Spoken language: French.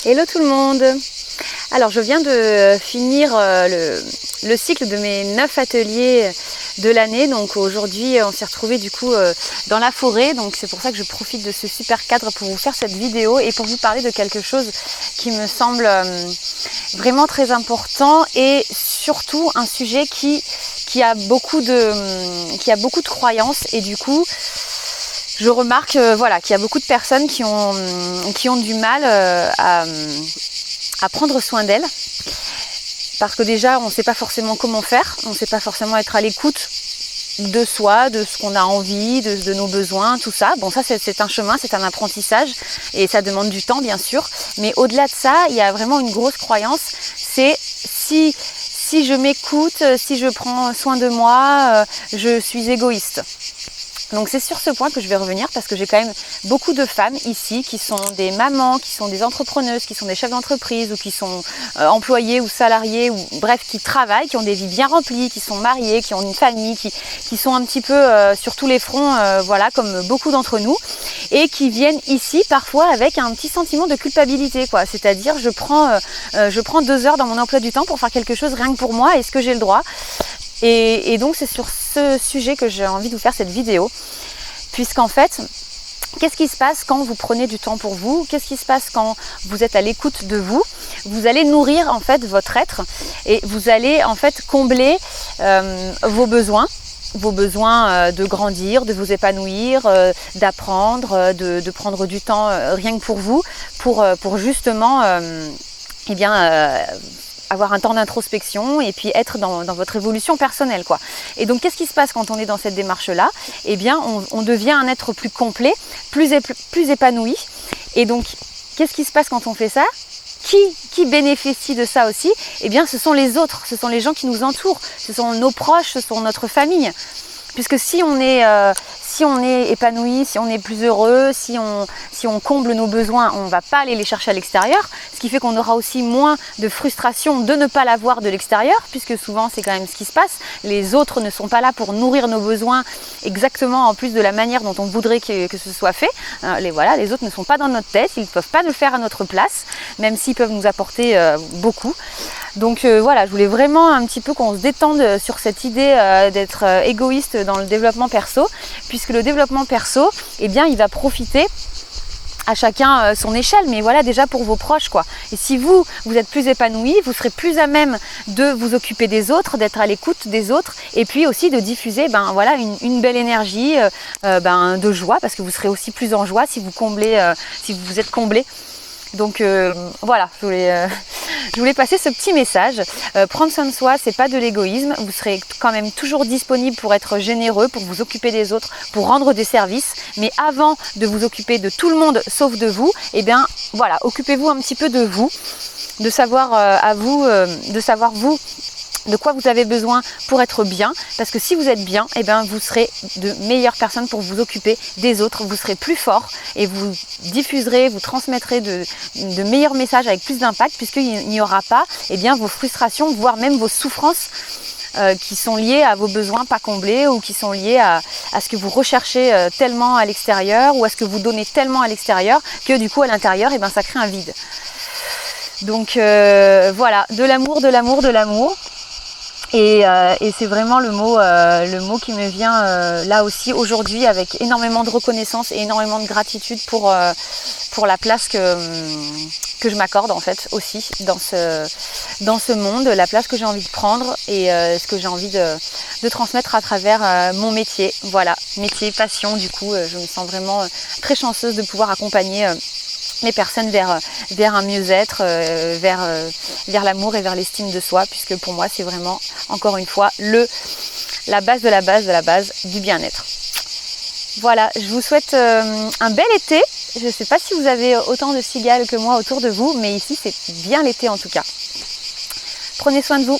Hello tout le monde. Alors je viens de finir le cycle de mes 9 ateliers de l'année. Donc aujourd'hui on s'est retrouvés du coup dans la forêt. Donc c'est pour ça que je profite de ce super cadre pour vous faire cette vidéo et pour vous parler de quelque chose qui me semble vraiment très important et surtout un sujet qui a beaucoup de croyances et du coup je remarque voilà, qu'il y a beaucoup de personnes qui ont du mal à prendre soin d'elles parce que déjà on ne sait pas forcément comment faire, on ne sait pas forcément être à l'écoute de soi, de ce qu'on a envie, de nos besoins, tout ça. Bon, ça c'est un chemin, c'est un apprentissage et ça demande du temps bien sûr, mais au-delà de ça, il y a vraiment une grosse croyance, c'est si je m'écoute, si je prends soin de moi, je suis égoïste. Donc c'est sur ce point que je vais revenir parce que j'ai quand même beaucoup de femmes ici qui sont des mamans, qui sont des entrepreneuses, qui sont des chefs d'entreprise ou qui sont employées ou salariées ou bref qui travaillent, qui ont des vies bien remplies, qui sont mariées, qui ont une famille, qui sont un petit peu sur tous les fronts, voilà, comme beaucoup d'entre nous et qui viennent ici parfois avec un petit sentiment de culpabilité, quoi. C'est-à-dire je prends 2 heures dans mon emploi du temps pour faire quelque chose rien que pour moi, est-ce que j'ai le droit ? Et donc c'est sur ce sujet que j'ai envie de vous faire cette vidéo, puisqu'en fait, qu'est-ce qui se passe quand vous prenez du temps pour vous? Qu'est-ce qui se passe quand vous êtes à l'écoute de vous? Vous allez nourrir en fait votre être et vous allez en fait combler vos besoins de grandir, de vous épanouir, d'apprendre, de prendre du temps rien que pour vous, pour justement avoir un temps d'introspection et puis être dans votre évolution personnelle, quoi. Et donc qu'est-ce qui se passe quand on est dans cette démarche-là? Eh bien on devient un être plus complet, plus épanoui. Et donc qu'est-ce qui se passe quand on fait ça? Qui bénéficie de ça aussi? Eh bien ce sont les autres, ce sont les gens qui nous entourent, ce sont nos proches, ce sont notre famille. Puisque si on est épanoui, si on est plus heureux, si on comble nos besoins, on ne va pas aller les chercher à l'extérieur, ce qui fait qu'on aura aussi moins de frustration de ne pas l'avoir de l'extérieur, puisque souvent c'est quand même ce qui se passe. Les autres ne sont pas là pour nourrir nos besoins exactement en plus de la manière dont on voudrait que ce soit fait. Les autres ne sont pas dans notre tête, ils ne peuvent pas le faire à notre place, même s'ils peuvent nous apporter beaucoup. Donc voilà, je voulais vraiment un petit peu qu'on se détende sur cette idée d'être égoïste dans le développement perso, puisque le développement perso, eh bien, il va profiter à chacun son échelle, mais voilà, déjà pour vos proches, quoi. Et si vous êtes plus épanoui, vous serez plus à même de vous occuper des autres, d'être à l'écoute des autres, et puis aussi de diffuser voilà, une belle énergie de joie, parce que vous serez aussi plus en joie si vous êtes comblé. Donc voilà, je voulais passer ce petit message. Prendre soin de soi, c'est pas de l'égoïsme. Vous serez quand même toujours disponible pour être généreux, pour vous occuper des autres, pour rendre des services. Mais avant de vous occuper de tout le monde sauf de vous, eh bien voilà, occupez-vous un petit peu de vous, de savoir vous de quoi vous avez besoin pour être bien, parce que si vous êtes bien, eh bien, vous serez de meilleures personnes pour vous occuper des autres, vous serez plus fort et vous diffuserez, vous transmettrez de meilleurs messages avec plus d'impact, puisqu'il n'y aura pas vos frustrations, voire même vos souffrances qui sont liées à vos besoins pas comblés ou qui sont liées à ce que vous recherchez tellement à l'extérieur ou à ce que vous donnez tellement à l'extérieur que du coup à l'intérieur, ça crée un vide. Donc voilà, de l'amour, de l'amour, de l'amour. Et c'est vraiment le mot qui me vient là aussi aujourd'hui, avec énormément de reconnaissance et énormément de gratitude pour la place que je m'accorde en fait aussi dans ce monde, la place que j'ai envie de prendre et ce que j'ai envie de transmettre à travers mon métier. Voilà, métier, passion, du coup je me sens vraiment très chanceuse de pouvoir accompagner les personnes vers un mieux-être, vers l'amour et vers l'estime de soi, puisque pour moi c'est vraiment, encore une fois, la base de la base de la base du bien-être. Voilà, je vous souhaite un bel été. Je ne sais pas si vous avez autant de cigales que moi autour de vous, mais ici c'est bien l'été en tout cas. Prenez soin de vous.